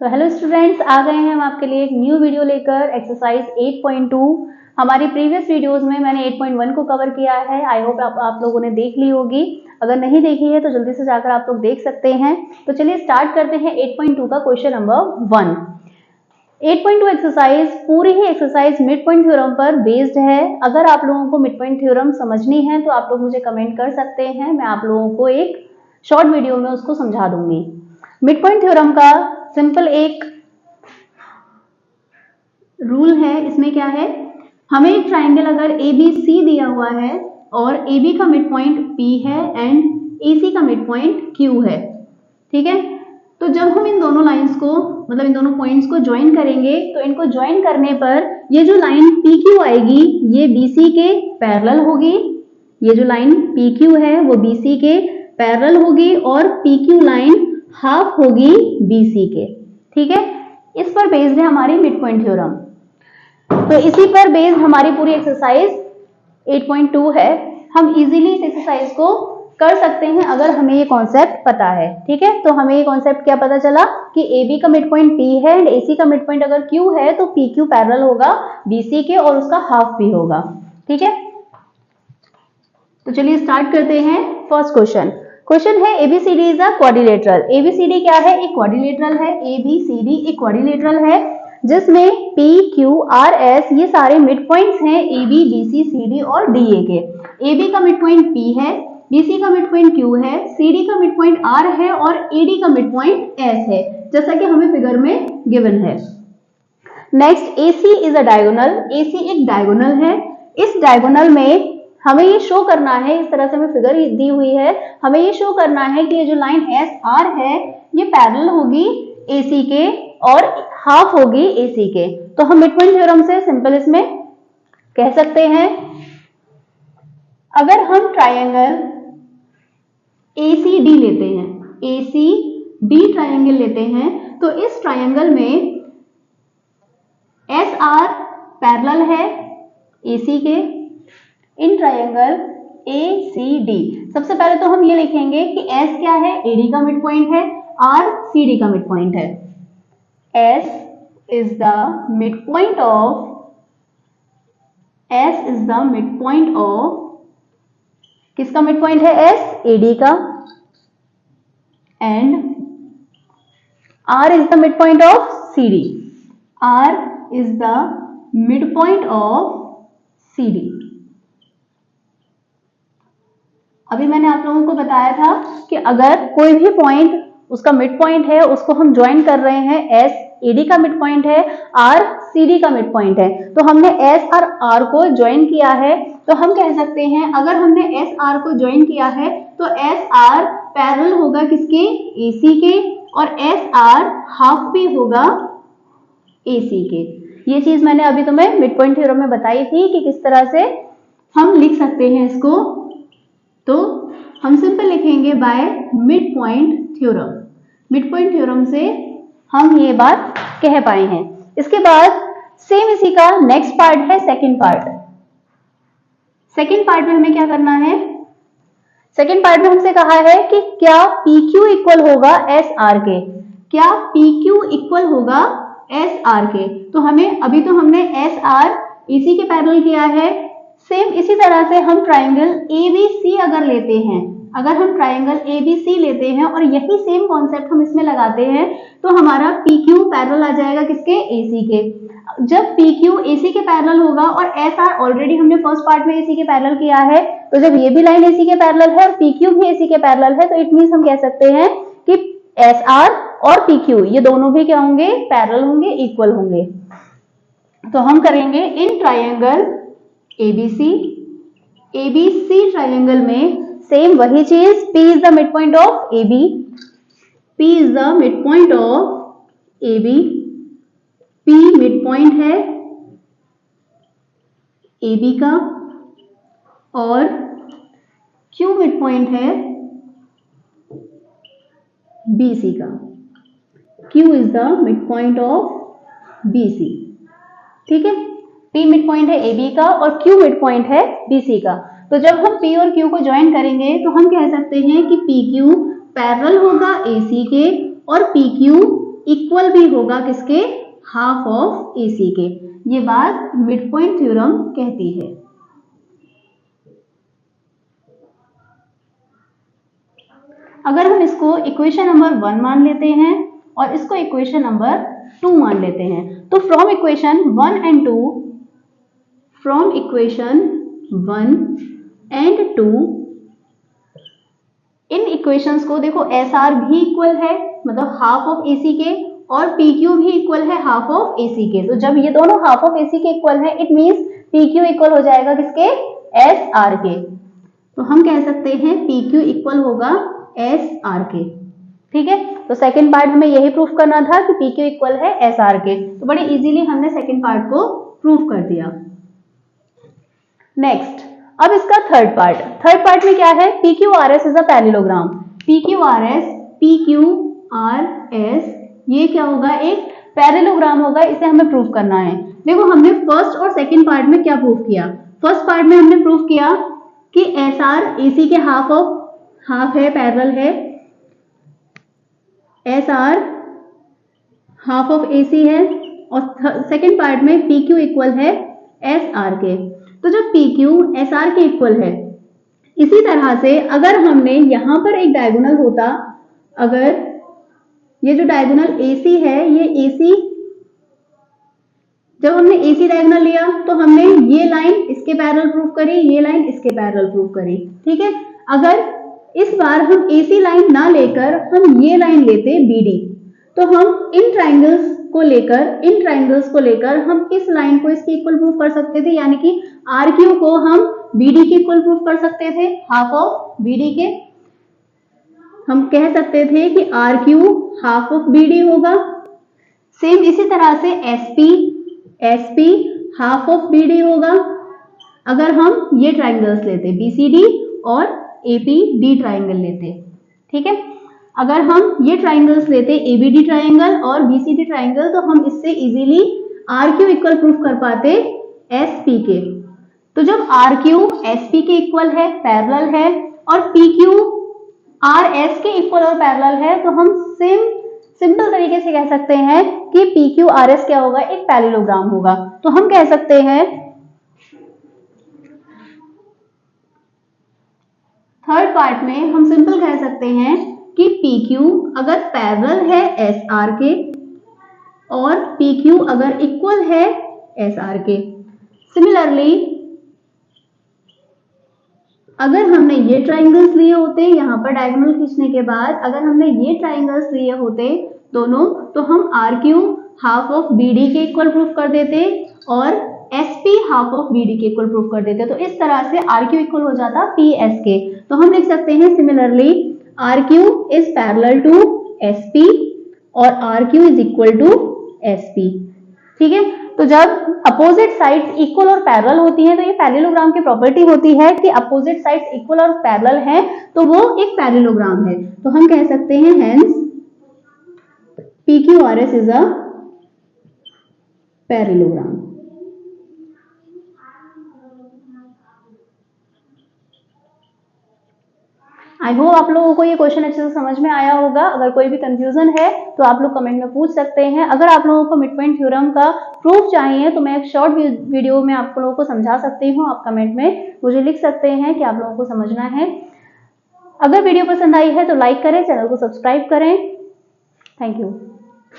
तो hello students, आ गए हैं हम आपके लिए एक न्यू वीडियो लेकर एक्सरसाइज 8.2। हमारी प्रीवियस वीडियोस में मैंने 8.1 को कवर किया है। आई होप आप लोगों ने देख ली होगी। अगर नहीं देखी है तो जल्दी से जाकर आप लोग देख सकते हैं। तो चलिए स्टार्ट करते हैं 8.2 का क्वेश्चन नंबर 1। 8.2 एक्सरसाइज पूरी ही एक्सरसाइज मिड पॉइंट थ्योरम पर बेस्ड है। अगर आप लोगों को मिड पॉइंट थ्योरम समझनी है तो आप लोग मुझे कमेंट कर सकते हैं, मैं आप लोगों को एक शॉर्ट वीडियो में उसको समझा दूंगी। मिड पॉइंट थ्योरम का सिंपल एक रूल है। इसमें क्या है, हमें एक ट्राइंगल अगर ABC दिया हुआ है और AB का मिड पॉइंट P है एंड AC का मिड पॉइंट Q है, ठीक है। तो जब हम इन दोनों लाइंस को मतलब इन दोनों पॉइंट्स को ज्वाइन करेंगे तो इनको ज्वाइन करने पर ये जो लाइन PQ आएगी ये BC के पैरेलल होगी। ये जो लाइन PQ है वो BC के पैरेलल होगी और PQ लाइन हाफ होगी BC के, ठीक है। इस पर बेस्ड है हमारी मिड पॉइंट थ्योरम। तो इसी पर बेस्ड हमारी पूरी एक्सरसाइज 8.2 है। हम इजीली इस एक्सरसाइज को कर सकते हैं अगर हमें ये कॉन्सेप्ट पता है, ठीक है। तो हमें ये कॉन्सेप्ट क्या पता चला कि AB का मिड पॉइंट P है एंड AC का मिड पॉइंट अगर Q है तो PQ पैरेलल होगा BC के और उसका हाफ भी होगा, ठीक है। तो चलिए स्टार्ट करते हैं। फर्स्ट क्वेश्चन है ABCD is a quadrilateral. ABCD क्या है, एक क्वाड्रिलेटरल है। ABCD एक क्वाड्रिलेटरल है जिसमें P, Q, R, S ये सारे मिड पॉइंट्स हैं AB, BC, CD और DA के। AB का मिड पॉइंट P है, BC का मिड पॉइंट Q है, CD का मिड पॉइंट R है और AD का मिड पॉइंट S है, जैसा कि हमें फिगर में गिवन है। Next AC is a diagonal. AC एक डायगोनल है। इस डायगोनल में हमें ये शो करना है, इस तरह से हमें फिगर दी हुई है, हमें ये शो करना है कि ये जो लाइन SR है ये पैरेलल होगी AC के और हाफ होगी AC के। तो हम मिड पॉइंट थ्योरम से सिंपल इसमें कह सकते हैं, अगर हम ट्रायंगल ACD लेते हैं, ACD ट्रायंगल लेते हैं तो इस ट्रायंगल में SR पैरेलल है AC के इन ट्रायंगल ACD। सबसे पहले तो हम ये लिखेंगे कि S क्या है, AD का मिड पॉइंट है, R CD का मिड पॉइंट है। S is the midpoint of किसका मिड पॉइंट है, S AD का, and R is the midpoint of CD। R is the midpoint of CD। अभी मैंने आप लोगों को बताया था कि अगर कोई भी पॉइंट उसका मिड पॉइंट है उसको हम ज्वाइन कर रहे हैं, S AD का मिड पॉइंट है, R CD का मिड पॉइंट है, तो हमने S और R को ज्वाइन किया है। तो हम कह सकते हैं अगर हमने S R को ज्वाइन किया है तो S R पैरेलल होगा किसके, AC के, और S R हाफ भी होगा AC के। ये चीज मैंने अभी तुम्हें मिड पॉइंट थ्योरम में बताई थी कि किस तरह से हम लिख सकते हैं इसको। तो हम सिंपल लिखेंगे by mid point theorem. Mid point theorem से हम ये बात कह पाए हैं। इसके बाद सेम इसी का नेक्स्ट पार्ट है सेकंड पार्ट। सेकंड पार्ट में हमें क्या करना है, सेकंड पार्ट में हमसे कहा है कि क्या PQ इक्वल होगा SR के, क्या PQ इक्वल होगा SR के। तो हमें अभी तो हमने SR AC के पैरेलल किया है, सेम इसी तरह से हम ट्राइंगल ABC अगर लेते हैं, अगर हम ट्राइंगल ABC लेते हैं और यही सेम कॉन्सेप्ट हम इसमें लगाते हैं तो हमारा PQ पैरेलल आ जाएगा किसके, AC के। जब PQ AC के पैरेलल होगा और SR ऑलरेडी हमने फर्स्ट पार्ट में AC के पैरेलल किया है, तो जब ये भी लाइन AC के पैरेलल है और PQ भी AC के पैरेलल है तो इट मींस हम कह सकते हैं कि SR और PQ ये दोनों भी क्या होंगे, पैरेलल होंगे, इक्वल होंगे। तो हम करेंगे इन ट्राइंगल ABC ट्राइंगल में सेम वही चीज, P is the mid point of AB, P is the mid point of AB, P mid point है AB का और Q मिड पॉइंट है BC का। Q is the mid point of BC, ठीक है। P मिड पॉइंट है AB का और Q मिड पॉइंट है BC का। तो जब हम P और Q को ज्वाइन करेंगे तो हम कह सकते हैं कि PQ पैरेलल होगा AC के और PQ इक्वल भी होगा किसके, हाफ ऑफ AC के। ये बात मिड पॉइंट थ्योरम कहती है। अगर हम इसको इक्वेशन नंबर 1 मान लेते हैं और इसको इक्वेशन नंबर 2 मान लेते हैं, तो from equation 1 and 2, from equation 1 and 2, in equations को देखो SR भी इक्वल है मतलब हाफ ऑफ AC के, और PQ भी इक्वल है हाफ ऑफ AC के। तो जब ये दोनों हाफ ऑफ AC के इक्वल है, इट मींस PQ इक्वल हो जाएगा किसके, SR के। तो हम कह सकते हैं PQ इक्वल होगा SR के। ठीक है, तो सेकंड पार्ट हमें यही प्रूफ करना था कि PQ इक्वल है SR के, तो बड़े इजीली हमने सेकंड पार्ट को प्रूफ कर दिया। नेक्स्ट, अब इसका थर्ड पार्ट में क्या है, PQRS is a parallelogram. PQRS ये क्या होगा, एक पैरेललोग्राम होगा, इसे हमें प्रूफ करना है। देखो हमने फर्स्ट और सेकंड पार्ट में क्या प्रूफ किया, फर्स्ट पार्ट में हमने प्रूफ किया कि SR AC के हाफ है, पैरेलल है, SR हाफ ऑफ AC है, और सेकंड पार्ट में PQ इक्वल है SR के। तो जब PQ SR के इक्वल है, इसी तरह से अगर हमने यहां पर एक डायगोनल होता, अगर ये जो डायगोनल AC है, ये AC, जब हमने AC डायगोनल लिया तो हमने ये लाइन इसके पैरेलल प्रूफ करी, ये लाइन इसके पैरेलल प्रूफ करी। ठीक है, अगर इस बार हम AC लाइन ना लेकर हम ये लाइन लेते BD, तो हम इन ट्राइंगल्स को लेकर हम इस लाइन को इसके इक्वल प्रूफ कर सकते थे, यानी कि RQ को हम BD के इक्वल प्रूफ कर सकते थे, हाफ ऑफ BD के। हम कह सकते थे कि RQ हाफ ऑफ BD होगा। सेम इसी तरह से SP हाफ ऑफ BD होगा, अगर हम ये ट्राइंगल्स लेते BCD और APD ट्राइंगल लेते। ठीक है, अगर हम ये ट्राइंगल्स लेते ABD ट्राइंगल और BCD ट्राइंगल, तो हम इससे इजीली RQ इक्वल प्रूफ कर पाते SP के। तो जब RQ SP के इक्वल है, पैरेलल है, और PQ RS के इक्वल और पैरेलल है, तो हम सिंपल तरीके से कह सकते हैं कि PQRS क्या होगा, एक पैरेललोग्राम होगा। तो हम कह सकते हैं थर्ड पार्ट में हम सिंपल कह सकते हैं कि PQ अगर पैरेलल है SR के और PQ अगर इक्वल है SR के। सिमिलरली अगर हमने ये ट्राइंगल्स लिए होते, यहाँ पर डायगोनल खींचने के बाद अगर हमने ये ट्राइंगल्स लिए होते दोनों, तो हम RQ हाफ ऑफ BD के इक्वल प्रूफ कर देते और SP हाफ ऑफ BD के इक्वल प्रूफ कर देते। तो इस तरह से RQ इक्वल हो जाता PS के। तो हम लिख सकते हैं similarly RQ is parallel to SP और RQ is equal to SP। ठीक है, तो जब अपोजिट साइड्स इक्वल और पैरेलल होती हैं, तो ये पैरेललोग्राम की प्रॉपर्टी होती है कि अपोजिट साइड्स इक्वल और पैरेलल हैं, तो वो एक पैरेललोग्राम है। तो हम कह सकते हैं hence PQRS is a parallelogram. I hope आप लोगों को ये क्वेश्चन अच्छे से समझ में आया होगा। अगर कोई भी कंफ्यूजन है तो आप लोग कमेंट में पूछ सकते हैं। अगर आप लोगों को मिड पॉइंट थ्योरम का प्रूफ चाहिए तो मैं एक शॉर्ट वीडियो में आप लोगों को समझा सकती हूँ। आप कमेंट में मुझे लिख सकते हैं कि आप लोगों को समझना है। अगर वीडियो पसंद आई है तो लाइक करें, चैनल को सब्सक्राइब करें। Thank you.